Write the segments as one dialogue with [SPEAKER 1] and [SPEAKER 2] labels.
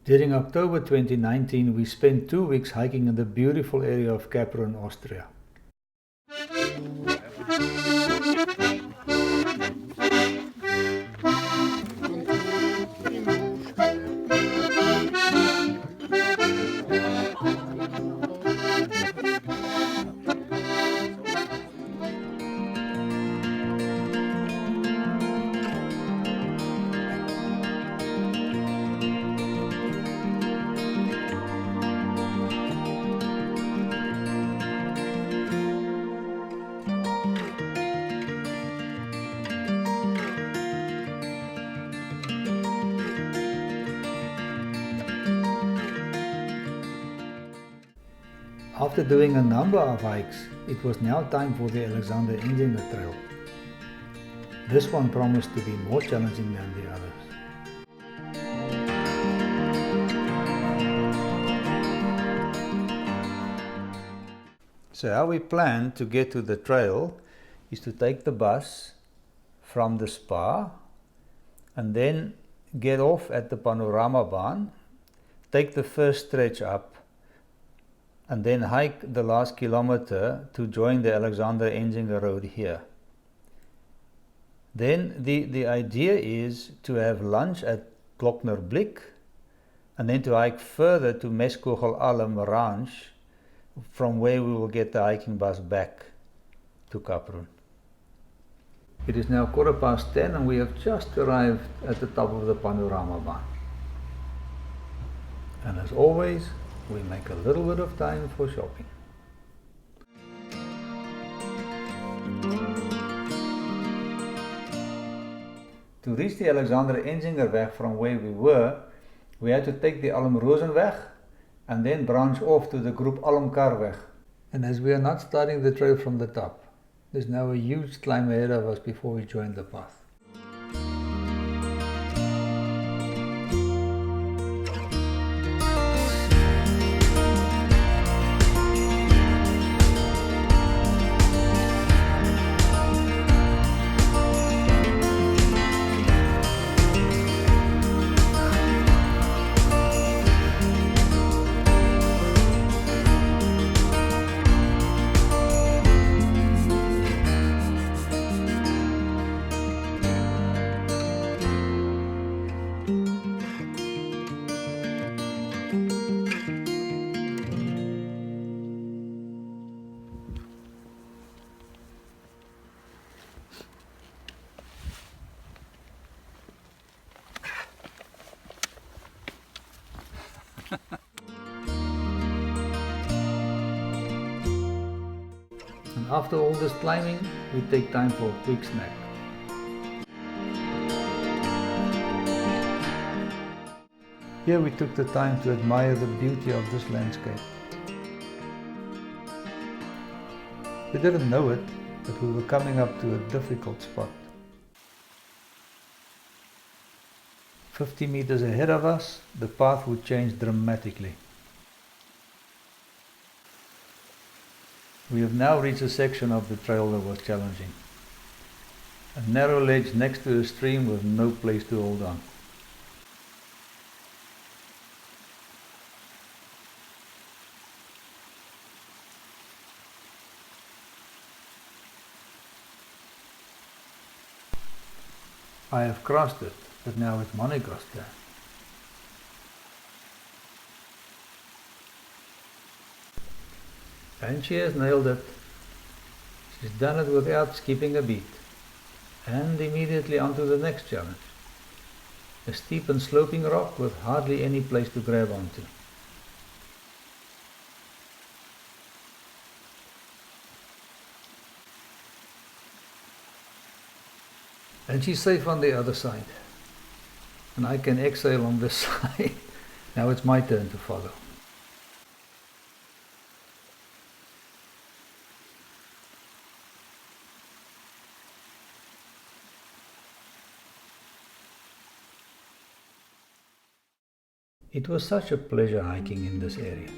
[SPEAKER 1] During October 2019, we spent 2 weeks hiking in the beautiful area of Kaprun, Austria. After doing a number of hikes, it was now time for the Alexander Enziger Trail. This one promised to be more challenging than the others. So how we plan to get to the trail is to take the bus from the spa and then get off at the Panorama Baan, take the first stretch up, and then hike the last kilometer to join the Alexander Enziger Road here. Then the idea is to have lunch at Glocknerblik and then to hike further to Meskogel Alm Ranch, from where we will get the hiking bus back to Kaprun. It is now 10:15 and we have just arrived at the top of the Panorama Baan. And as always, we make a little bit of time for shopping. To reach the Alexander Enziger Way from where we were, we had to take the Almrozenweg and then branch off to the Groep Almkarweg. And as we are not starting the trail from the top, there's now a huge climb ahead of us before we join the path. And after all this climbing, we take time for a quick snack. Here we took the time to admire the beauty of this landscape. We didn't know it, but we were coming up to a difficult spot. 50 meters ahead of us, the path would change dramatically. We have now reached a section of the trail that was challenging. A narrow ledge next to a stream with no place to hold on. I have crossed it, but now it's Monica's turn. And she has nailed it. She's done it without skipping a beat. And immediately onto the next challenge. A steep and sloping rock with hardly any place to grab onto. And she's safe on the other side. And I can exhale on this side. Now it's my turn to follow. It was such a pleasure hiking in this area.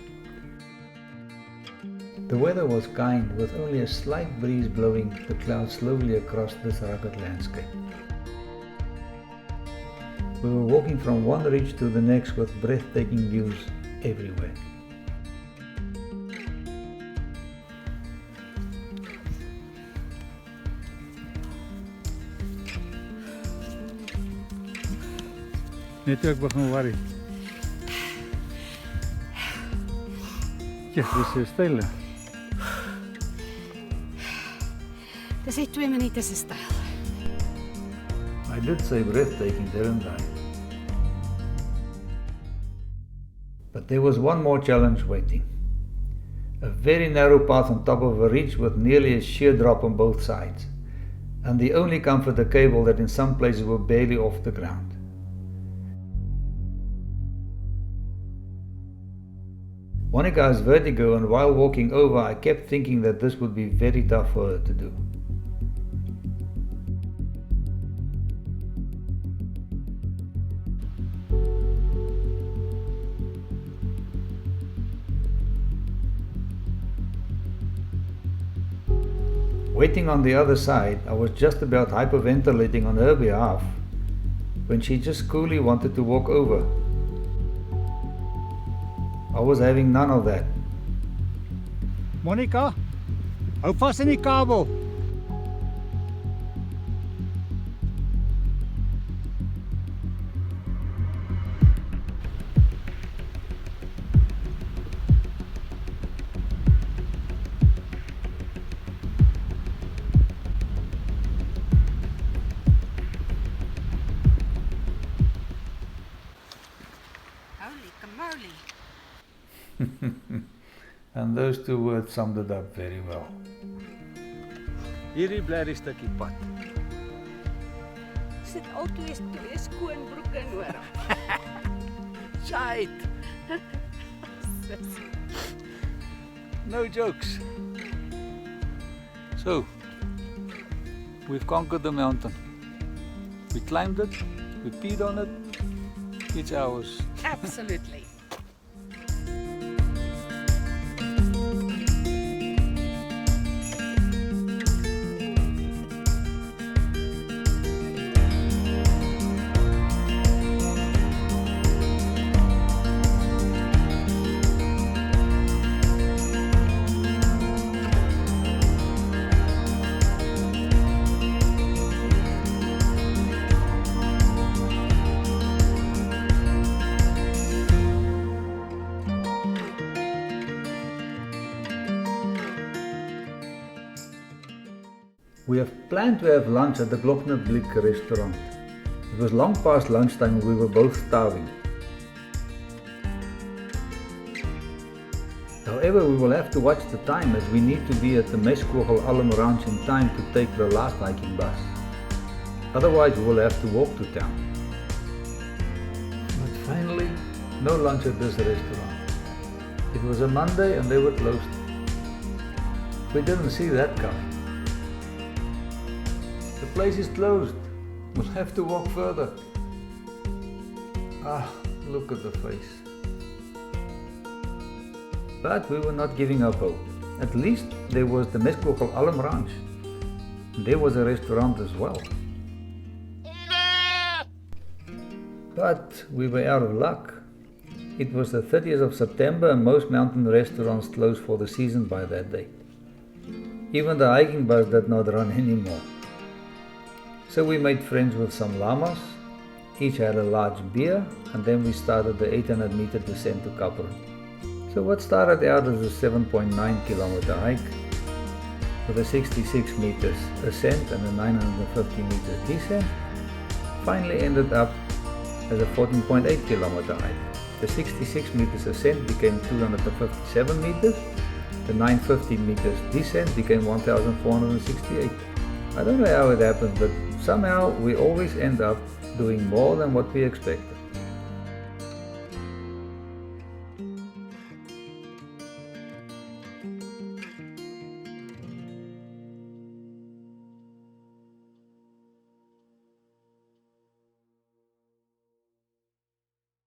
[SPEAKER 1] The weather was kind, with only a slight breeze blowing the clouds slowly across this rugged landscape. We were walking from one ridge to the next with breathtaking views everywhere.
[SPEAKER 2] Net toe ek begin worry. Ja, dis so styl.
[SPEAKER 3] Dis net 2 minute se styl.
[SPEAKER 1] I did say breathtaking, didn't I? But there was one more challenge waiting. A very narrow path on top of a ridge with nearly a sheer drop on both sides. And the only comfort a cable that in some places were barely off the ground. Monica has vertigo, and while walking over I kept thinking that this would be very tough for her to do. Waiting on the other side, I was just about hyperventilating on her behalf when she just coolly wanted to walk over. I was having none of that.
[SPEAKER 2] Monica, hou vas in die kabel.
[SPEAKER 3] Holy camoly.
[SPEAKER 1] And those two words summed it up very well.
[SPEAKER 2] Hierdie blerrie stukkie pad.
[SPEAKER 3] Sit al twee skoon broeke nodig.
[SPEAKER 2] Shite. No jokes. So, we've conquered the mountain. We climbed it, we peed on it. It's ours.
[SPEAKER 3] Absolutely.
[SPEAKER 1] We have planned to have lunch at the Glockner Blik restaurant. It was long past lunchtime and we were both starving. However, we will have to watch the time as we need to be at the Meskogel Alum Ranch in time to take the last hiking bus. Otherwise, we will have to walk to town. But finally, no lunch at this restaurant. It was a Monday and they were closed. We didn't see that coming. The place is closed. We'll have to walk further. Ah, look at the face. But we were not giving up hope. At least there was the Meskogel Alum Ranch. There was a restaurant as well. But we were out of luck. It was the 30th of September and most mountain restaurants closed for the season by that date. Even the hiking bus did not run anymore. So we made friends with some llamas, each had a large beer, and then we started the 800-meter descent to Kaperen. So what started out as a 7.9 kilometer hike, with a 66 meters ascent and a 950 meters descent, finally ended up as a 14.8 kilometer hike. The 66 meters ascent became 257 meters, the 950 meters descent became 1468. I don't know how it happened, but somehow we always end up doing more than what we expected.